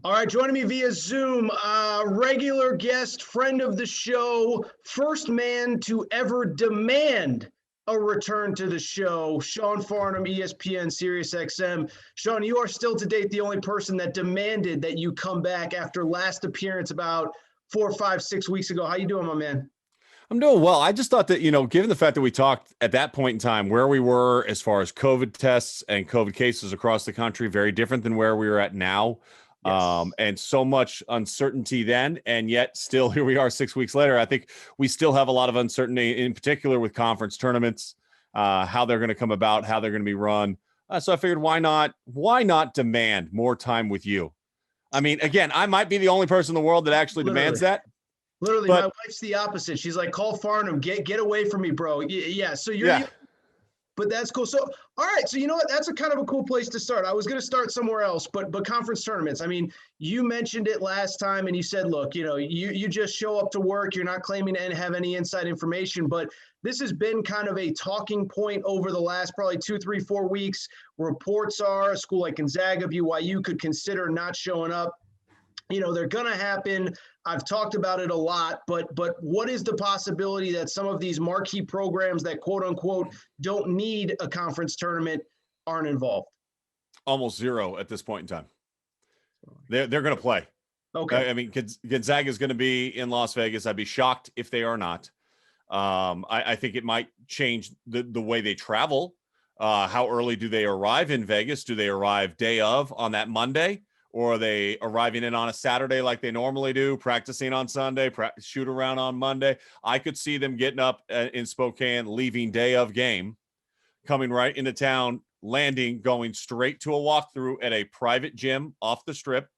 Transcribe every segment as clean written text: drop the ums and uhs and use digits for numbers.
All right, joining me via Zoom, regular guest, friend of the show, first man to ever demand a return to the show, Sean Farnham, ESPN Sirius XM. Sean, you are still to date the only person that demanded that you come back after last appearance about 4, 5, 6 weeks ago. How you doing, my man? I'm doing well. I just thought that, given the fact that we talked at that point in time where we were as far as COVID tests and COVID cases across the country, very different than where we are at now. Yes. And so much uncertainty then, and yet still here we are 6 weeks later. I think we still have a lot of uncertainty, in particular with conference tournaments, how they're going to come about, how they're going to be run. So I figured, why not demand more time with you? I mean, again, I might be the only person in the world that actually demands that. Literally, my wife's the opposite. She's like, call Farnham, get away from me, bro. Yeah. So but that's cool. So, all right. So, you know what? That's a kind of a cool place to start. I was going to start somewhere else, but conference tournaments. I mean, you mentioned it last time and you said, look, you just show up to work. You're not claiming to have any inside information, but this has been kind of a talking point over the last probably 2, 3, 4 weeks. Reports are a school like Gonzaga, BYU could consider not showing up. They're going to happen. I've talked about it a lot, but what is the possibility that some of these marquee programs that quote unquote don't need a conference tournament aren't involved? Almost zero at this point in time. They're going to play. Okay. I mean, Gonzaga is going to be in Las Vegas. I'd be shocked if they are not. I think it might change the way they travel. How early do they arrive in Vegas? Do they arrive day of on that Monday? Or are they arriving in on a Saturday like they normally do, practicing on Sunday, shoot around on Monday? I could see them getting up in Spokane, leaving day of game, coming right into town, landing, going straight to a walkthrough at a private gym off the strip,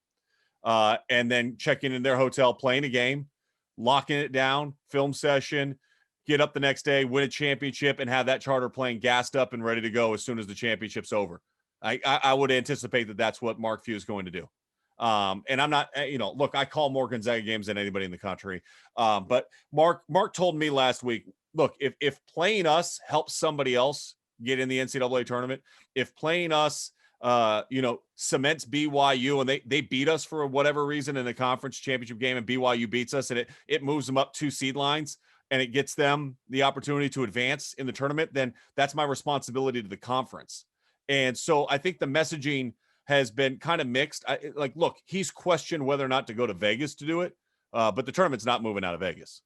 and then checking in their hotel, playing a game, locking it down, film session, get up the next day, win a championship, and have that charter plane gassed up and ready to go as soon as the championship's over. I would anticipate that that's what Mark Few is going to do. And I'm not, look, I call more Gonzaga games than anybody in the country. But Mark told me last week, look, if playing us helps somebody else get in the NCAA tournament, if playing us, cements BYU and they beat us for whatever reason in the conference championship game and BYU beats us and it moves them up 2 seed lines and it gets them the opportunity to advance in the tournament, then that's my responsibility to the conference. And so I think the messaging has been kind of mixed. Look, he's questioned whether or not to go to Vegas to do it, but the tournament's not moving out of Vegas.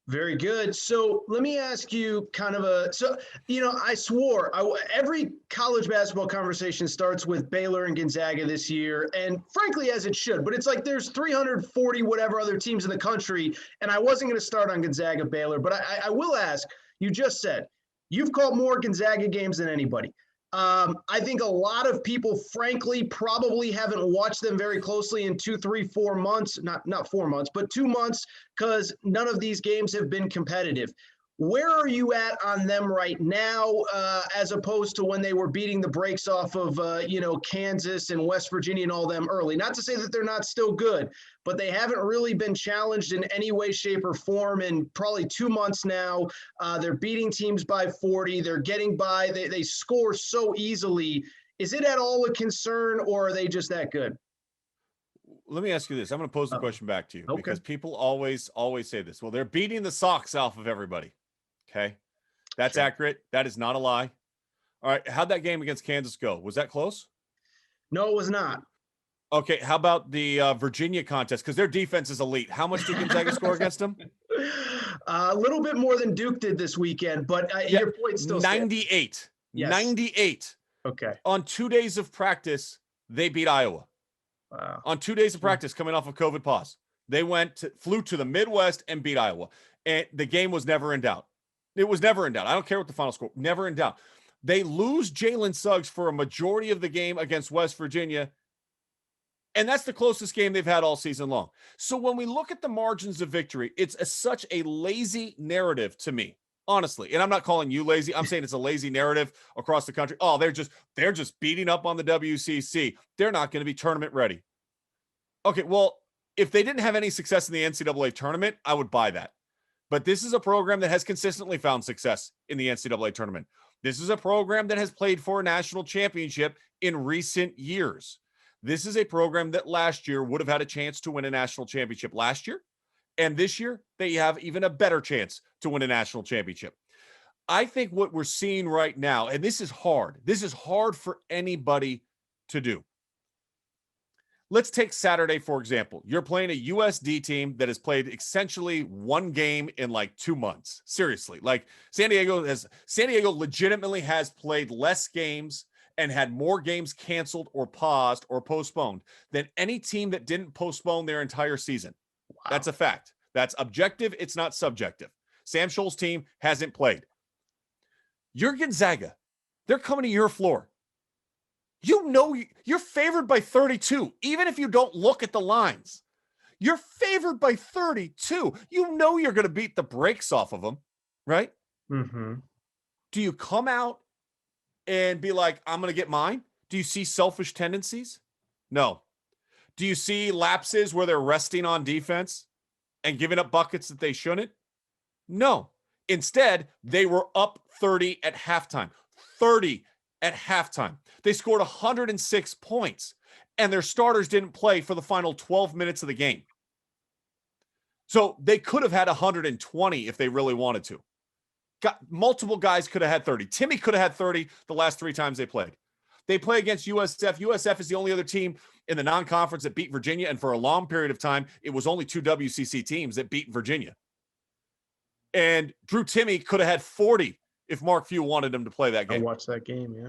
Very good. So let me ask you I swore every college basketball conversation starts with Baylor and Gonzaga this year. And frankly, as it should, but it's like there's 340 whatever other teams in the country. And I wasn't going to start on Gonzaga, Baylor, but I will ask, you just said, you've called more Gonzaga games than anybody. I think a lot of people, frankly, probably haven't watched them very closely in 2, 3, 4 months, not 4 months, but 2 months, because none of these games have been competitive. Where are you at on them right now, as opposed to when they were beating the brakes off of, Kansas and West Virginia and all them early? Not to say that they're not still good, but they haven't really been challenged in any way, shape, or form in probably 2 months now. They're beating teams by 40. They're getting by. They score so easily. Is it at all a concern, or are they just that good? Let me ask you this. I'm going to pose the question back to you because people always say this. Well, they're beating the socks off of everybody. Okay. That's sure. Accurate. That is not a lie. All right. How'd that game against Kansas go? Was that close? No, it was not. Okay. How about the Virginia contest? Because their defense is elite. How much did Gonzaga score against them? A little bit more than Duke did this weekend, but your point still 98. Stands. Yes. 98. Okay. On 2 days of practice, they beat Iowa. Wow. On 2 days of practice coming off of COVID pause. They flew to the Midwest and beat Iowa. And the game was never in doubt. It was never in doubt. I don't care what the final score, never in doubt. They lose Jalen Suggs for a majority of the game against West Virginia, and that's the closest game they've had all season long. So when we look at the margins of victory, it's such a lazy narrative to me, honestly. And I'm not calling you lazy. I'm saying it's a lazy narrative across the country. Oh, they're just beating up on the WCC. They're not going to be tournament ready. Okay, well, if they didn't have any success in the NCAA tournament, I would buy that. But this is a program that has consistently found success in the NCAA tournament. This is a program that has played for a national championship in recent years. This is a program that last year would have had a chance to win a national championship last year. And this year, they have even a better chance to win a national championship. I think what we're seeing right now, and this is hard for anybody to do. Let's take Saturday, for example. You're playing a USD team that has played essentially one game in like 2 months. Seriously. Like San Diego legitimately has played less games and had more games canceled or paused or postponed than any team that didn't postpone their entire season. Wow. That's a fact. That's objective. It's not subjective. Sam Scholl's team hasn't played. You're Gonzaga. They're coming to your floor. You know you're favored by 32, even if you don't look at the lines. You're favored by 32. You know you're going to beat the brakes off of them, right? Mm-hmm. Do you come out and be like, I'm going to get mine? Do you see selfish tendencies? No. Do you see lapses where they're resting on defense and giving up buckets that they shouldn't? No. Instead, they were up 30 at halftime. 30 at halftime. They scored 106 points, and their starters didn't play for the final 12 minutes of the game. So they could have had 120 if they really wanted to. Multiple guys could have had 30. Timmy could have had 30 the last 3 times they played. They play against USF. USF is the only other team in the non-conference that beat Virginia, and for a long period of time, it was only 2 WCC teams that beat Virginia. And Drew Timmy could have had 40 if Mark Few wanted him to play that game. I watched that game, yeah.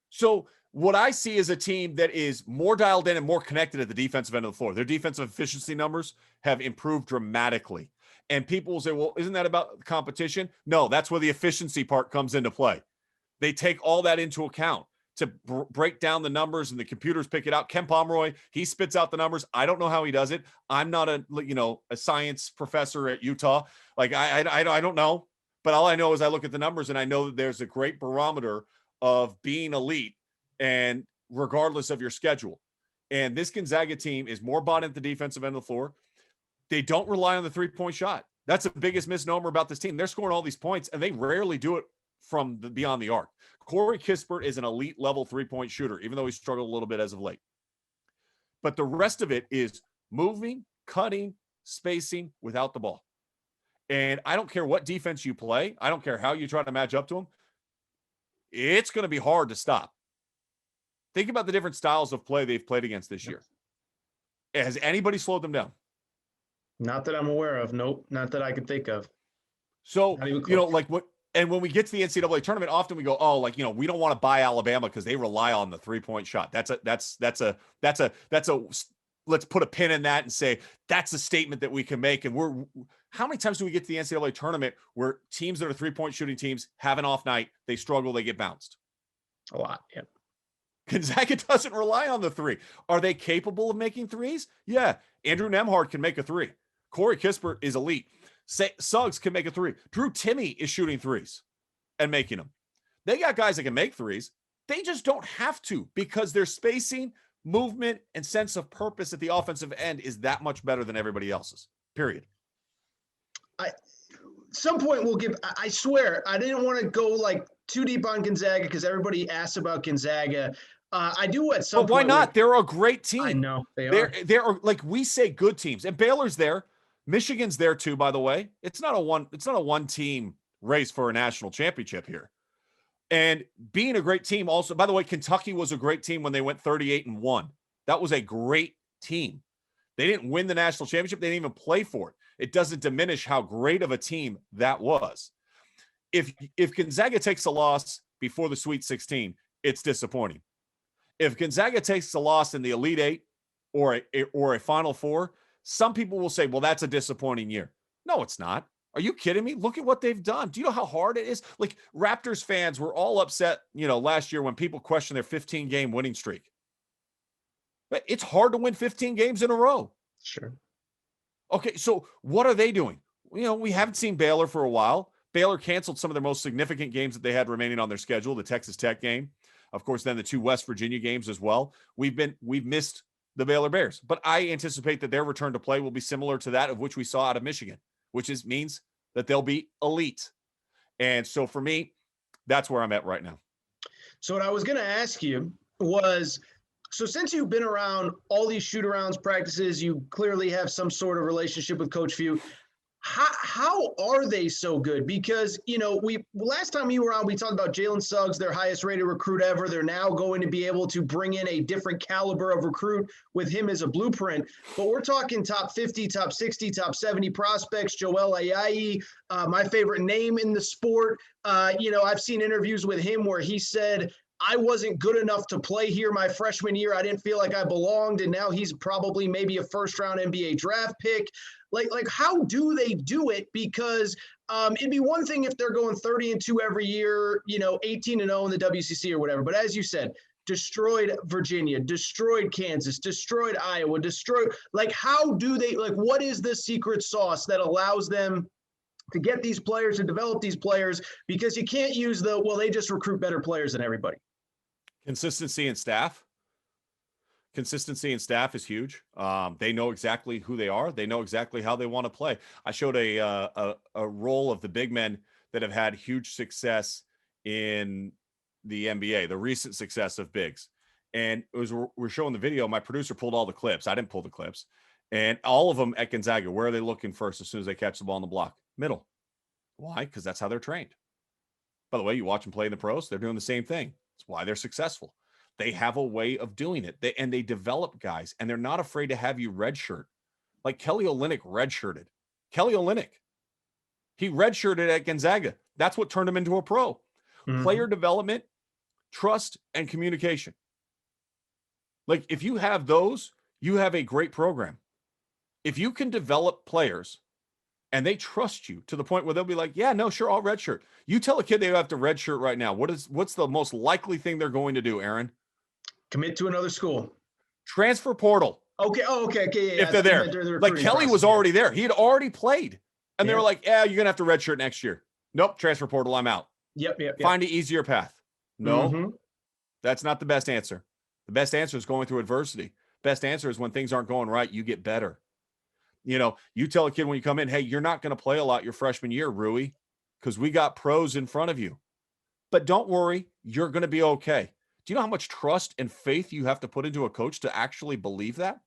So what I see is a team that is more dialed in and more connected at the defensive end of the floor. Their defensive efficiency numbers have improved dramatically. And people will say, well, isn't that about competition? No, that's where the efficiency part comes into play. They take all that into account to break down the numbers, and the computers pick it out. Ken Pomeroy, he spits out the numbers. I don't know how he does it. I'm not a science professor at Utah. Like I don't know, but all I know is I look at the numbers and I know that there's a great barometer of being elite, and regardless of your schedule. And this Gonzaga team is more bought into the defensive end of the floor. They don't rely on the 3-point shot. That's the biggest misnomer about this team. They're scoring all these points, and they rarely do it from beyond the arc. Corey Kispert is an elite level 3-point shooter, even though he struggled a little bit as of late. But the rest of it is moving, cutting, spacing without the ball. And I don't care what defense you play. I don't care how you try to match up to them. It's going to be hard to stop. Think about the different styles of play they've played against this year. Has anybody slowed them down? Not that I'm aware of. Nope. Not that I can think of. So, and when we get to the NCAA tournament, often we go, oh, we don't want to buy Alabama because they rely on the 3-point shot. That's a let's put a pin in that and say that's a statement that we can make. And how many times do we get to the NCAA tournament where teams that are 3-point shooting teams have an off night, they struggle, they get bounced? A lot. Yeah. Gonzaga doesn't rely on the 3. Are they capable of making threes? Yeah. Andrew Nembhard can make a 3. Corey Kispert is elite. Suggs can make a 3. Drew Timmy is shooting 3s and making them. They got guys that can make 3s. They just don't have to because their spacing, movement, and sense of purpose at the offensive end is that much better than everybody else's, period. Some point we'll give, I swear, I didn't want to go too deep on Gonzaga because everybody asks about Gonzaga. I do at some point. But why not? They're a great team. I know they are. They're like we say, good teams. And Baylor's there. Michigan's there too, by the way. It's not a one team race for a national championship here. And being a great team also, by the way, Kentucky was a great team when they went 38-1. That was a great team. They didn't win the national championship. They didn't even play for it. It doesn't diminish how great of a team that was. If Gonzaga takes a loss before the Sweet 16, it's disappointing. If Gonzaga takes a loss in the Elite 8 or a Final Four, some people will say, well, that's a disappointing year. No, it's not. Are you kidding me? Look at what they've done. Do you know how hard it is? Like Raptors fans were all upset, last year when people questioned their 15-game winning streak. But it's hard to win 15 games in a row. Sure. Okay, so what are they doing? We haven't seen Baylor for a while. Baylor canceled some of their most significant games that they had remaining on their schedule, the Texas Tech game, of course, then the 2 West Virginia games as well. We've missed the Baylor Bears, but I anticipate that their return to play will be similar to that of which we saw out of Michigan, which means that they'll be elite. And so for me, that's where I'm at right now. So what I was going to ask you was, So since you've been around all these shoot-arounds practices, you clearly have some sort of relationship with Coach Few. How are they so good? Because, last time you were on, we talked about Jalen Suggs, their highest rated recruit ever. They're now going to be able to bring in a different caliber of recruit with him as a blueprint. But we're talking top 50, top 60, top 70 prospects. Joel Ayayi, my favorite name in the sport. I've seen interviews with him where he said, I wasn't good enough to play here my freshman year. I didn't feel like I belonged. And now he's probably maybe a first-round NBA draft pick. Like how do they do it? Because it'd be one thing if they're going 30-2 every year, 18-0 in the WCC or whatever. But as you said, destroyed Virginia, destroyed Kansas, destroyed Iowa, how do they, what is the secret sauce that allows them to get these players, to develop these players? Because you can't use they just recruit better players than everybody. Consistency in staff. Consistency in staff is huge. They know exactly who they are. They know exactly how they want to play. I showed a role of the big men that have had huge success in the NBA, the recent success of bigs. And we're showing the video. My producer pulled all the clips. I didn't pull the clips. And all of them at Gonzaga, where are they looking first as soon as they catch the ball on the block? Middle. Why? Because that's how they're trained. By the way, you watch them play in the pros, they're doing the same thing. That's why they're successful. They have a way of doing it. They develop guys, and they're not afraid to have you redshirt. Like Kelly Olynyk redshirted. Kelly Olynyk. He redshirted at Gonzaga. That's what turned him into a pro. Mm-hmm. Player development, trust, and communication. Like if you have those, you have a great program. If you can develop players and they trust you to the point where they'll be like, yeah, no, sure, I'll redshirt. You tell a kid they have to redshirt right now. What's the most likely thing they're going to do, Aaron? Commit to another school. Transfer portal. Okay. Oh, okay. Yeah. If they're there. Like Kelly was already there. He had already played. And they were like, yeah, you're going to have to redshirt next year. Nope. Transfer portal. I'm out. Yep. Find an easier path. No, That's not the best answer. The best answer is going through adversity. Best answer is when things aren't going right, you get better. You tell a kid when you come in, hey, you're not going to play a lot your freshman year, Rui, because we got pros in front of you. But don't worry, you're going to be okay. Do you know how much trust and faith you have to put into a coach to actually believe that?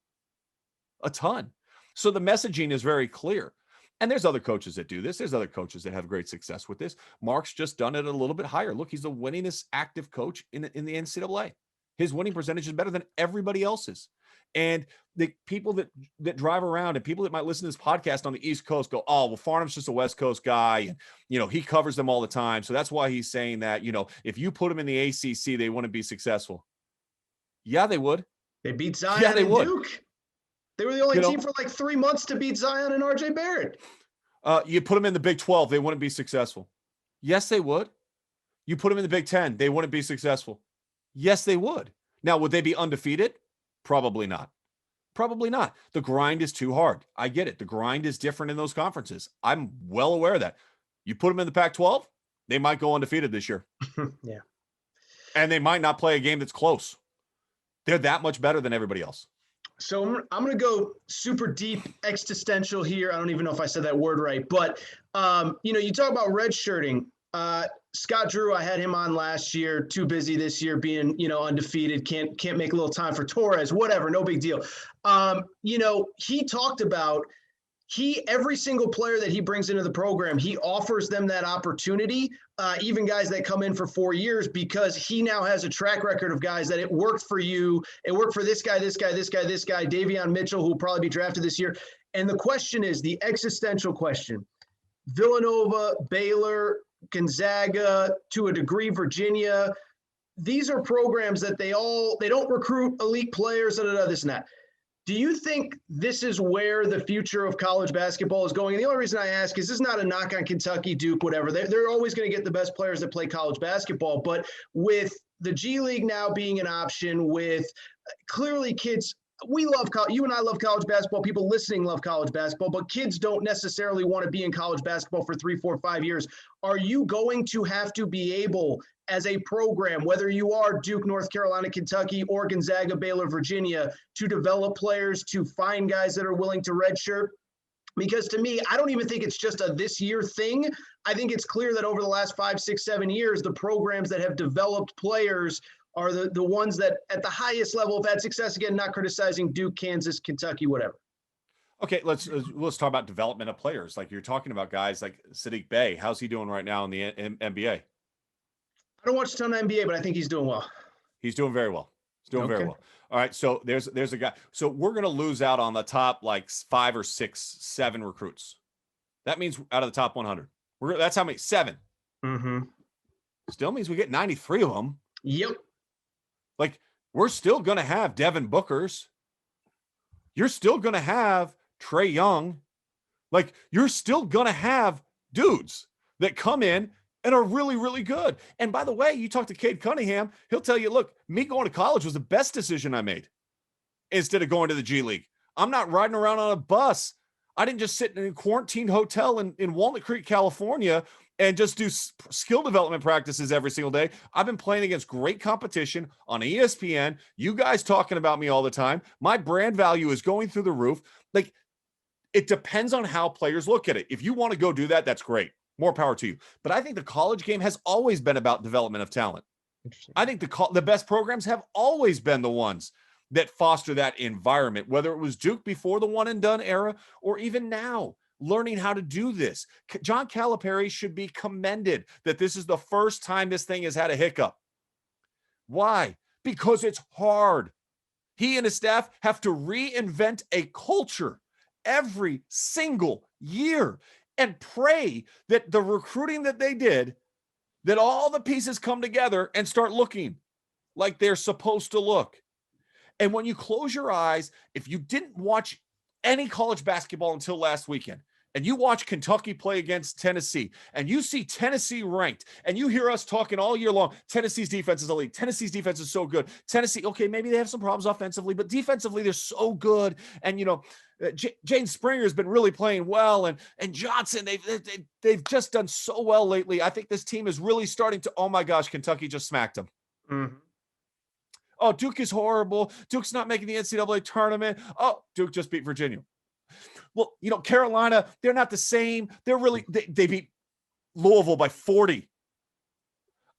A ton. So the messaging is very clear. And there's other coaches that do this. There's other coaches that have great success with this. Mark's just done it a little bit higher. Look, he's the winningest active coach in the NCAA. His winning percentage is better than everybody else's. And the people that drive around and people that might listen to this podcast on the East Coast go, oh, well, Farnham's just a West Coast guy. And, he covers them all the time. So that's why he's saying that, if you put them in the ACC, they wouldn't be successful. Yeah, they would. They beat Zion and Duke. They were the only team for like 3 months to beat Zion and RJ Barrett. You put them in the Big 12, they wouldn't be successful. Yes, they would. You put them in the Big 10, they wouldn't be successful. Yes, they would. Now, would they be undefeated? Probably not. Probably not. The grind is too hard. I get it. The grind is different in those conferences. I'm well aware of that. You put them in the Pac-12, they might go undefeated this year. Yeah. And they might not play a game that's close. They're that much better than everybody else. So I'm going to go super deep existential here. I don't even know if I said that word right, but you talk about redshirting. Scott Drew, I had him on last year, too busy this year being, undefeated, can't make a little time for Torres, whatever, no big deal. He talked about every single player that he brings into the program, he offers them that opportunity, even guys that come in for 4 years, because he now has a track record of guys that it worked for you. It worked for this guy, Davion Mitchell, who will probably be drafted this year. And the question is the existential question. Villanova, Baylor, Gonzaga, to a degree, Virginia. These are programs that they don't recruit elite players, this and that. Do you think this is where the future of college basketball is going? And the only reason I ask is this is not a knock on Kentucky, Duke, whatever. They're always going to get the best players that play college basketball. But with the G League now being an option, with clearly kids – you and I love college basketball. People listening love college basketball, but kids don't necessarily want to be in college basketball for 3, 4, 5 years. Are you going to have to be able, as a program, whether you are Duke, North Carolina, Kentucky, or Gonzaga, Baylor, Virginia, to develop players, to find guys that are willing to redshirt? Because to me, I don't even think it's just a this year thing. I think it's clear that over the last 5, 6, 7 years, the programs that have developed players are the ones that at the highest level have had success. Again, not criticizing Duke, Kansas, Kentucky, whatever. Okay, let's talk about development of players. Like you're talking about guys like Sadiq Bey. How's he doing right now in the NBA? I don't watch a ton of NBA, but I think he's doing well. He's doing very well. He's doing very well. All right, so there's a guy. So we're going to lose out on the top like 5 or 6, 7 recruits. That means out of the top 100. That's how many? 7. Mm-hmm. Still means we get 93 of them. Yep. Like we're still going to have Devin Bookers. You're still going to have Trae Young. Like you're still going to have dudes that come in and are really, really good. And by the way, you talk to Cade Cunningham, he'll tell you, look, me going to college was the best decision I made instead of going to the G League. I'm not riding around on a bus. I didn't just sit in a quarantine hotel in Walnut Creek, California, and just do skill development practices every single day. I've been playing against great competition on ESPN. You guys talking about me all the time. My brand value is going through the roof. Like, it depends on how players look at it. If you want to go do that, that's great. More power to you. But I think the college game has always been about development of talent. I think the best programs have always been the ones that foster that environment, whether it was Duke before the one and done era or even now. Learning how to do this. John Calipari should be commended that this is the first time this thing has had a hiccup. Why? Because it's hard. He and his staff have to reinvent a culture every single year and pray that the recruiting that they did, that all the pieces come together and start looking like they're supposed to look. And when you close your eyes, if you didn't watch any college basketball until last weekend, and you watch Kentucky play against Tennessee, and you see Tennessee ranked, and you hear us talking all year long, Tennessee's defense is elite. Tennessee's defense is so good. Tennessee, okay, maybe they have some problems offensively, but defensively, they're so good. And, you know, Jane Springer has been really playing well, and Johnson, they've just done so well lately. I think this team is really starting to, oh my gosh, Kentucky just smacked them. Mm-hmm. Oh, Duke is horrible. Duke's not making the NCAA tournament. Oh, Duke just beat Virginia. Well, you know, Carolina, they're not the same. They're really, they beat Louisville by 40.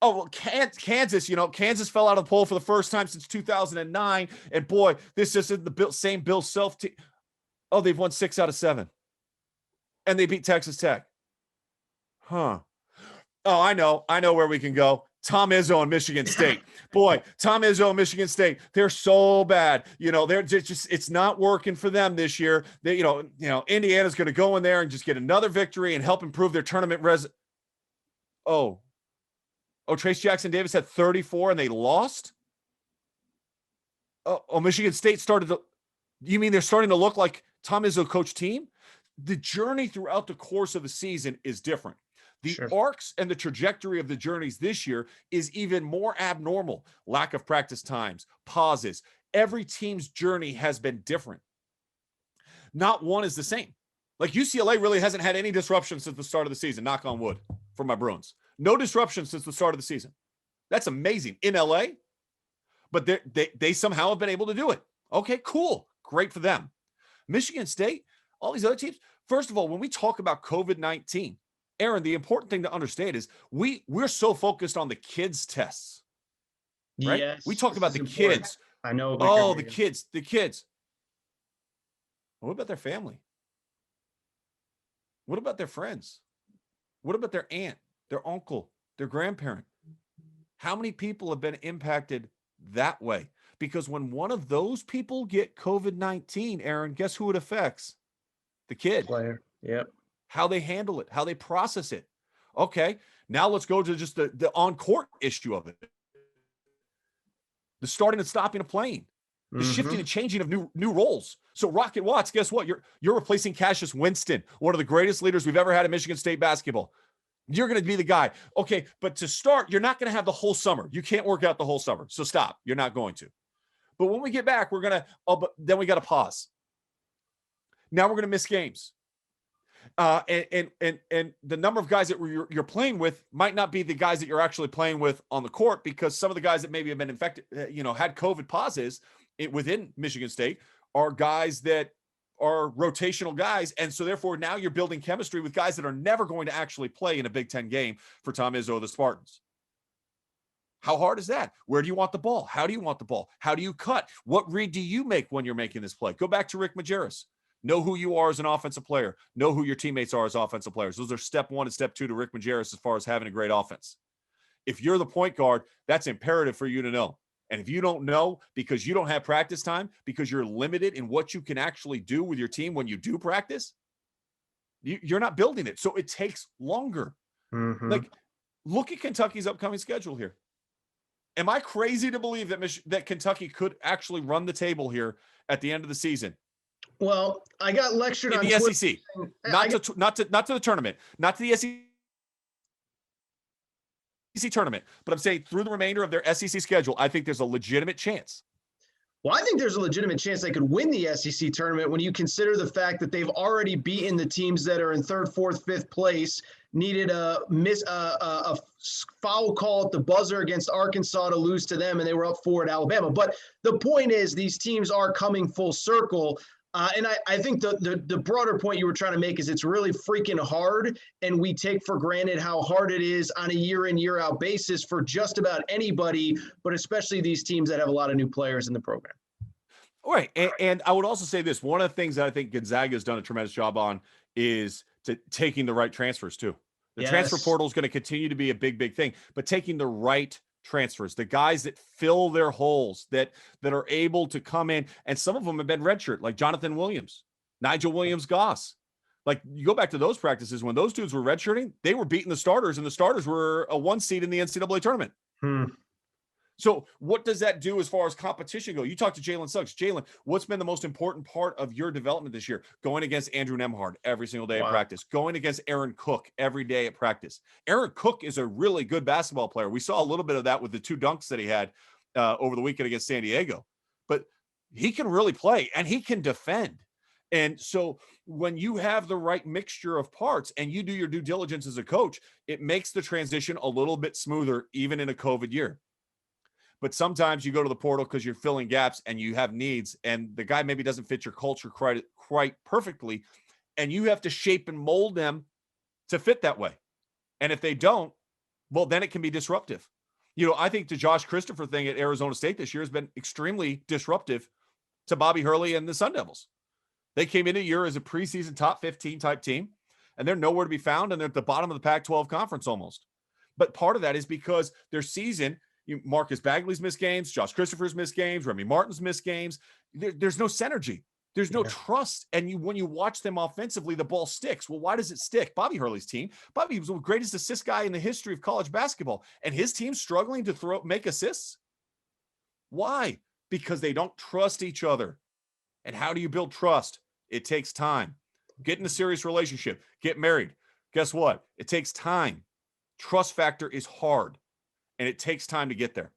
Oh, well, Kansas, you know, Kansas fell out of the poll for the first time since 2009. And boy, this isn't the same Bill Self team. Oh, they've won 6 out of 7. And they beat Texas Tech. Huh. Oh, I know where we can go. Tom Izzo and Michigan State. Boy, Tom Izzo and Michigan State, they're so bad. You know, they're just, it's not working for them this year. They, you know, Indiana's going to go in there and just get another victory and help improve their tournament Oh, Trace Jackson Davis had 34 and they lost? Oh, Michigan State you mean they're starting to look like Tom Izzo coach team? The journey throughout the course of the season is different. The arcs and the trajectory of the journeys this year is even more abnormal. Lack of practice times, pauses. Every team's journey has been different. Not one is the same. Like UCLA really hasn't had any disruption since the start of the season, knock on wood, for my Bruins. No disruption since the start of the season. That's amazing. In LA, but they somehow have been able to do it. Okay, cool. Great for them. Michigan State, all these other teams. First of all, when we talk about COVID-19, Aaron, the important thing to understand is we're so focused on the kids' tests, right? Yes, we talk about the kids. I know. Oh, the kids. What about their family? What about their friends? What about their aunt, their uncle, their grandparent? How many people have been impacted that way? Because when one of those people get COVID-19, Aaron, guess who it affects? The kid. Player. Yep. How they handle it, how they process it. Okay, now let's go to just the on-court issue of it. The starting and stopping of playing. The shifting and changing of new roles. So Rocket Watts, guess what? You're replacing Cassius Winston, one of the greatest leaders we've ever had in Michigan State basketball. You're going to be the guy. Okay, but to start, you're not going to have the whole summer. You can't work out the whole summer. So stop. You're not going to. But when we get back, but then we got to pause. Now we're going to miss games. And the number of guys that you're playing with might not be the guys that you're actually playing with on the court, because some of the guys that maybe have been infected, had COVID pauses within Michigan State are guys that are rotational guys. And so therefore now you're building chemistry with guys that are never going to actually play in a Big Ten game for Tom Izzo or the Spartans. How hard is that? Where do you want the ball? How do you want the ball? How do you cut? What read do you make when you're making this play? Go back to Rick Majerus. Know who you are as an offensive player. Know who your teammates are as offensive players. Those are step 1 and step 2 to Rick Majerus as far as having a great offense. If you're the point guard, that's imperative for you to know. And if you don't know because you don't have practice time, because you're limited in what you can actually do with your team when you do practice, you're not building it. So it takes longer. Mm-hmm. Like, look at Kentucky's upcoming schedule here. Am I crazy to believe that Kentucky could actually run the table here at the end of the season? Well, I got lectured in on the Twitter SEC, not to the tournament, not to the SEC tournament, but I'm saying through the remainder of their SEC schedule, I think there's a legitimate chance. Well, I think there's a legitimate chance they could win the SEC tournament when you consider the fact that they've already beaten the teams that are in 3rd, 4th, 5th place, needed a foul call at the buzzer against Arkansas to lose to them, and they were up 4 at Alabama. But the point is these teams are coming full circle. And I think the broader point you were trying to make is it's really freaking hard, and we take for granted how hard it is on a year in, year out basis for just about anybody, but especially these teams that have a lot of new players in the program. All right. And I would also say this. One of the things that I think Gonzaga has done a tremendous job on is taking the right transfers too. The transfer portal is going to continue to be a big thing, but taking the right transfers, the guys that fill their holes, that are able to come in, and some of them have been redshirt, like Jonathan Williams, Nigel Williams-Goss. Like, you go back to those practices when those dudes were redshirting, they were beating the starters, and the starters were a 1 seed in the NCAA tournament. So what does that do as far as competition go? You talk to Jalen Suggs. Jalen, what's been the most important part of your development this year? Going against Andrew Nembhard every single day at practice. Going against Aaron Cook every day at practice. Aaron Cook is a really good basketball player. We saw a little bit of that with the 2 dunks that he had over the weekend against San Diego. But he can really play, and he can defend. And so when you have the right mixture of parts and you do your due diligence as a coach, it makes the transition a little bit smoother, even in a COVID year. But sometimes you go to the portal because you're filling gaps and you have needs, and the guy maybe doesn't fit your culture quite perfectly, and you have to shape and mold them to fit that way. And if they don't, well, then it can be disruptive. You know, I think the Josh Christopher thing at Arizona State this year has been extremely disruptive to Bobby Hurley and the Sun Devils. They came in a year as a preseason top 15 type team, and they're nowhere to be found, and they're at the bottom of the Pac-12 conference almost. But part of that is because their season, Marcus Bagley's missed games, Josh Christopher's missed games, Remy Martin's missed games. There's no synergy. There's no trust. And when you watch them offensively, the ball sticks. Well, why does it stick? Bobby Hurley's team. Bobby was the greatest assist guy in the history of college basketball. And his team's struggling to make assists. Why? Because they don't trust each other. And how do you build trust? It takes time. Get in a serious relationship. Get married. Guess what? It takes time. Trust factor is hard. And it takes time to get there.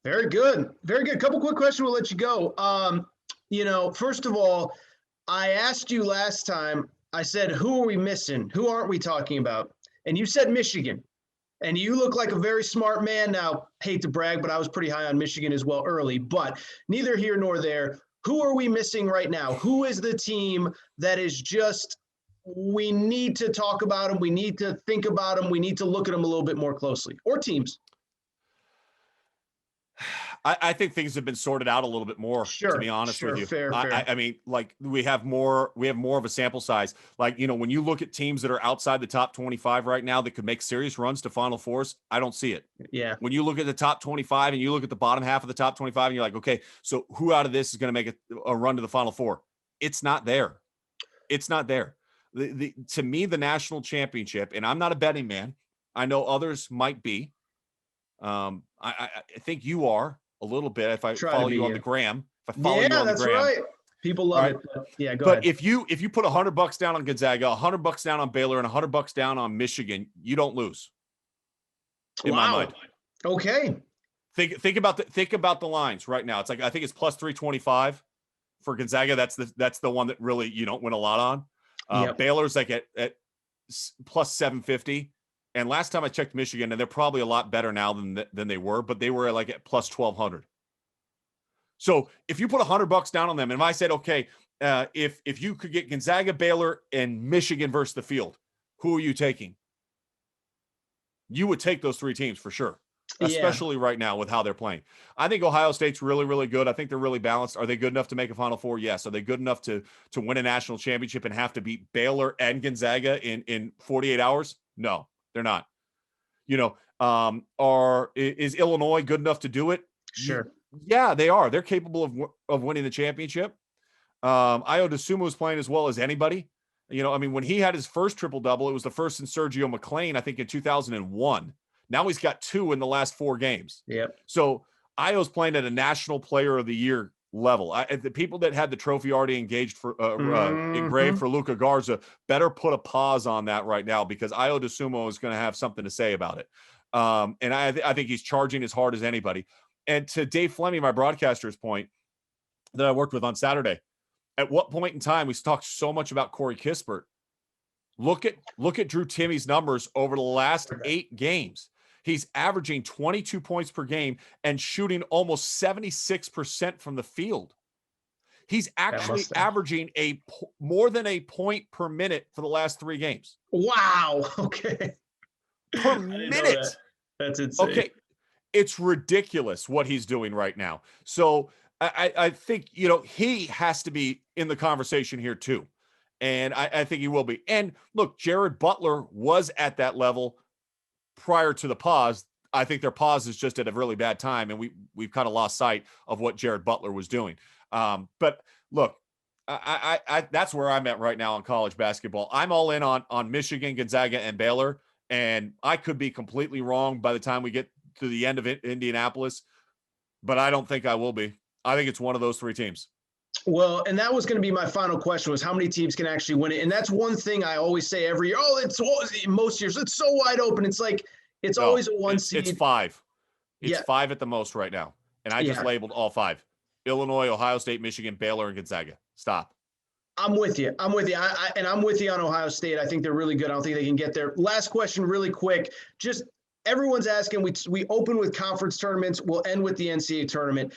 Very good. Very good. Couple quick questions. We'll let you go. First of all, I asked you last time, I said, who are we missing? Who aren't we talking about? And you said Michigan. And you look like a very smart man. Now, hate to brag, but I was pretty high on Michigan as well early. But neither here nor there. Who are we missing right now? Who is the team that is just – we need to talk about them. We need to think about them. We need to look at them a little bit more closely, or teams. I think things have been sorted out a little bit more, to be honest with you. Fair. I mean, like we have more of a sample size. Like, when you look at teams that are outside the top 25 right now that could make serious runs to Final Fours, I don't see it. Yeah. When you look at the top 25 and you look at the bottom half of the top 25 and you're like, okay, so who out of this is going to make a run to the Final Four? It's not there. It's not there. To me, the national championship, and I'm not a betting man. I know others might be. I think you are a little bit. If I follow you on the gram, if I follow you on the gram, that's right. People love it. But yeah, go ahead. If you put $100 down on Gonzaga, $100 down on Baylor, and $100 down on Michigan, you don't lose. In my mind. Okay. Think about the lines right now. It's like I think it's plus 325 for Gonzaga. That's the one that really you don't win a lot on. Baylor's like at plus 750. And last time I checked Michigan, and they're probably a lot better now than they were, but they were like at plus 1,200. So if you put $100 down on them, and if I said, okay, if you could get Gonzaga, Baylor, and Michigan versus the field, who are you taking? you would take those three teams for sure, Yeah. especially right now with how they're playing. I think Ohio State's really, really good. I think they're really balanced. Are they good enough to make a Final Four? Yes. Are they good enough to win a national championship and have to beat Baylor and Gonzaga in 48 hours? No, they're not. You know, is Illinois good enough to do it? Sure. Yeah, they are. They're capable of winning the championship. Ayo Dosunmu is playing as well as anybody. You know, I mean, when he had his first triple-double, it was the first in Sergio McClain, I think, in 2001. Now he's got 2 in the last 4 games. Yep. So Ayo's playing at a National Player of the Year level. The people that had the trophy already engaged for engraved for Luka Garza better put a pause on that right now, because Ayo Dosunmu is going to have something to say about it. And I think he's charging as hard as anybody. And to Dave Fleming, my broadcaster's point that I worked with on Saturday, at what point in time we talked so much about Corey Kispert? Look at Drew Timmy's numbers over the last 8 games. He's averaging 22 points per game and shooting almost 76% from the field. He's actually averaging more than a point per minute for the last 3 games. Wow. Okay. Per minute. That's insane. Okay. It's ridiculous what he's doing right now. So I think, you know, he has to be in the conversation here too. And I think he will be. And look, Jared Butler was at that level prior to the pause. I think their pause is just at a really bad time, and we've kind of lost sight of what Jared Butler was doing. But look, I that's where I'm at right now in college basketball. I'm all in on Michigan, Gonzaga, and Baylor, and I could be completely wrong by the time we get to the end of Indianapolis, but I don't think I will be. I think it's one of those 3 teams. Well, and that was going to be my final question, was how many teams can actually win it? And that's one thing I always say every year. Oh, it's most years. It's so wide open. It's like, it's always a 1 seed. It's 5. It's 5 at the most right now. And I just labeled all 5. Illinois, Ohio State, Michigan, Baylor, and Gonzaga. Stop. I'm with you. I'm with you. And I'm with you on Ohio State. I think they're really good. I don't think they can get there. Last question really quick. Just everyone's asking, we open with conference tournaments. We'll end with the NCAA tournament.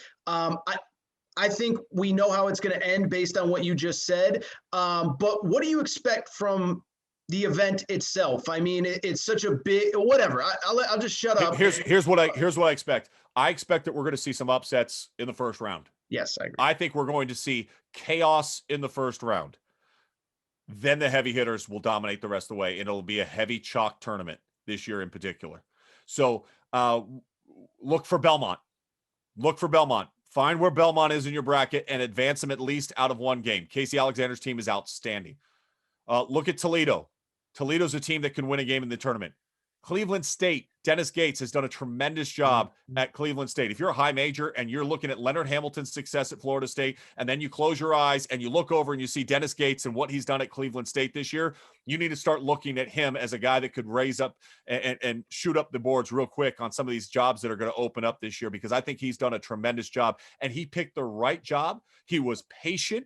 I think we know how it's going to end based on what you just said. But what do you expect from the event itself? I mean, it's such a big whatever. I'll just shut up. Here's what I expect. I expect that we're going to see some upsets in the first round. Yes, I agree. I think we're going to see chaos in the first round. Then the heavy hitters will dominate the rest of the way, and it'll be a heavy chalk tournament this year in particular. So look for Belmont. Find where Belmont is in your bracket and advance them at least out of 1 game. Casey Alexander's team is outstanding. Look at Toledo. Toledo's a team that can win a game in the tournament. Cleveland State, Dennis Gates has done a tremendous job at Cleveland State. If you're a high major and you're looking at Leonard Hamilton's success at Florida State, and then you close your eyes and you look over and you see Dennis Gates and what he's done at Cleveland State this year, you need to start looking at him as a guy that could raise up and shoot up the boards real quick on some of these jobs that are going to open up this year, because I think he's done a tremendous job, and he picked the right job. He was patient.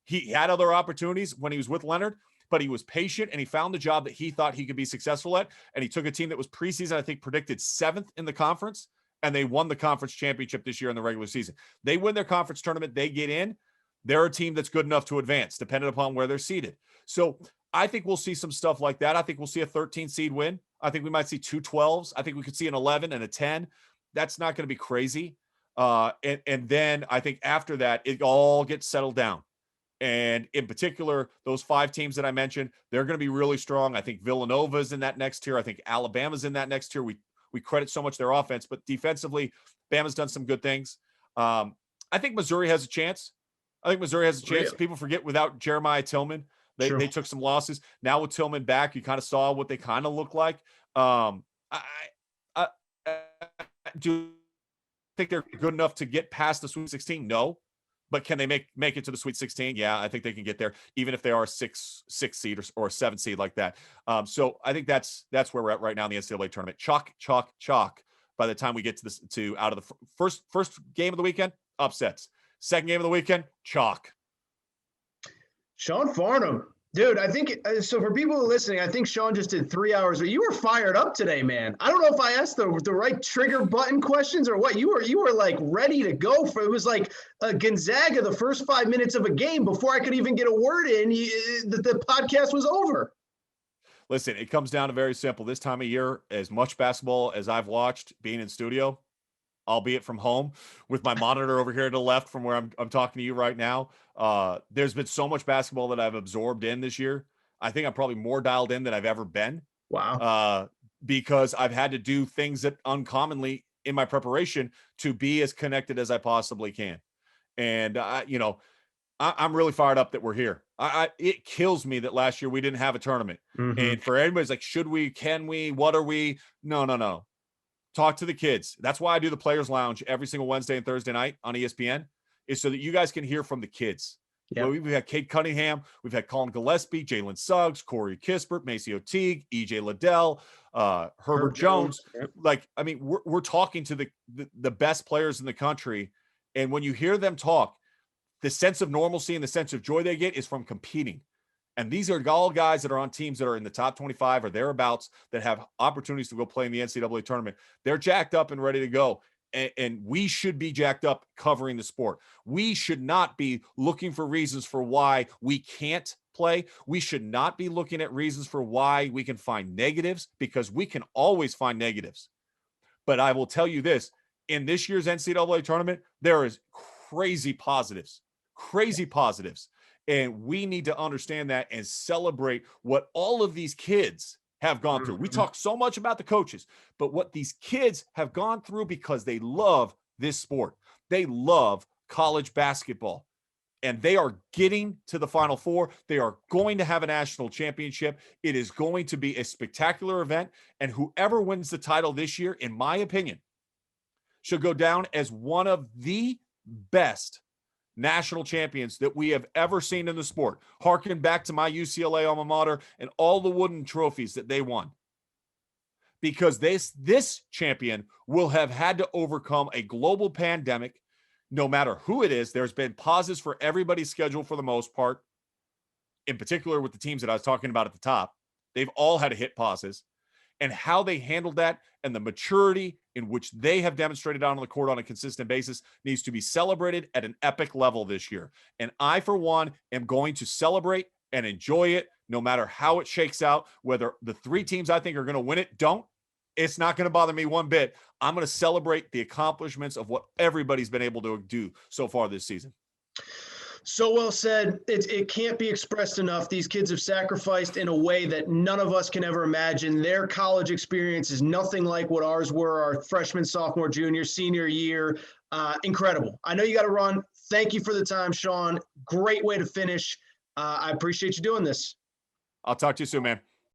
He had other opportunities when he was with Leonard, but he was patient, and he found the job that he thought he could be successful at. And he took a team that was preseason, I think, predicted 7th in the conference, and they won the conference championship this year in the regular season. They win their conference tournament, they get in. They're a team that's good enough to advance, depending upon where they're seated. So I think we'll see some stuff like that. I think we'll see a 13 seed win. I think we might see 2 12s. I think we could see an 11 and a 10. That's not going to be crazy. And then I think after that, it all gets settled down. And in particular, those 5 teams that I mentioned, they're going to be really strong. I think Villanova's in that next tier. I think Alabama's in that next tier. We credit so much their offense, but defensively, Bama's done some good things. I think Missouri has a chance. Really? People forget without Jeremiah Tillman, they took some losses. Now with Tillman back, you kind of saw what they kind of look like. I do think they're good enough to get past the Sweet 16? No. But can they make it to the Sweet 16? Yeah, I think they can get there, even if they are a six seed or a 7 seed like that. So I think that's where we're at right now in the NCAA tournament. Chalk. By the time we get to out of the first game of the weekend, upsets. Second game of the weekend, chalk. Sean Farnham. Dude, I think so. For people who are listening, I think Sean just did 3 hours. But you were fired up today, man. I don't know if I asked the right trigger button questions or what. You were like ready to go for. It was like Gonzaga the first 5 minutes of a game before I could even get a word in. The podcast was over. Listen, it comes down to very simple. This time of year, as much basketball as I've watched being in studio, albeit from home with my monitor over here to the left from where I'm talking to you right now. There's been so much basketball that I've absorbed in this year. I think I'm probably more dialed in than I've ever been. Wow. Because I've had to do things that uncommonly in my preparation to be as connected as I possibly can. And I'm really fired up that we're here. It kills me that last year we didn't have a tournament. Mm-hmm. And for anybody's like, should we, can we, what are we? No. Talk to the kids. That's why I do the Players Lounge every single Wednesday and Thursday night on ESPN, is so that you guys can hear from the kids. Yep. We've had Kate Cunningham, we've had Colin Gillespie, Jalen Suggs, Corey Kispert, Maceo Teague, EJ Liddell, Herbert Jones. Yep. Like, I mean, we're talking to the best players in the country. And when you hear them talk, the sense of normalcy and the sense of joy they get is from competing. And these are all guys that are on teams that are in the top 25 or thereabouts that have opportunities to go play in the NCAA tournament. They're jacked up and ready to go. And we should be jacked up covering the sport. We should not be looking for reasons for why we can't play. We should not be looking at reasons for why we can find negatives, because we can always find negatives. But I will tell you this, in this year's NCAA tournament, there is crazy positives. And we need to understand that and celebrate what all of these kids have gone through. We talk so much about the coaches, but what these kids have gone through because they love this sport. They love college basketball, and they are getting to the Final Four. They are going to have a national championship. It is going to be a spectacular event, and whoever wins the title this year, in my opinion, should go down as one of the best national champions that we have ever seen in the sport. Harken back to my UCLA alma mater and all the wooden trophies that they won. Because this champion will have had to overcome a global pandemic, no matter who it is. There's been pauses for everybody's schedule for the most part, in particular with the teams that I was talking about at the top. They've all had to hit pauses. And how they handled that and the maturity in which they have demonstrated out on the court on a consistent basis needs to be celebrated at an epic level this year. And I, for one, am going to celebrate and enjoy it no matter how it shakes out. Whether the three teams I think are going to win it don't, it's not going to bother me one bit. I'm going to celebrate the accomplishments of what everybody's been able to do so far this season. So well said. It can't be expressed enough. These kids have sacrificed in a way that none of us can ever imagine. Their college experience is nothing like what ours were our freshman, sophomore, junior, senior year. Incredible. I know you got to run. Thank you for the time, Sean. Great way to finish. I appreciate you doing this. I'll talk to you soon, man.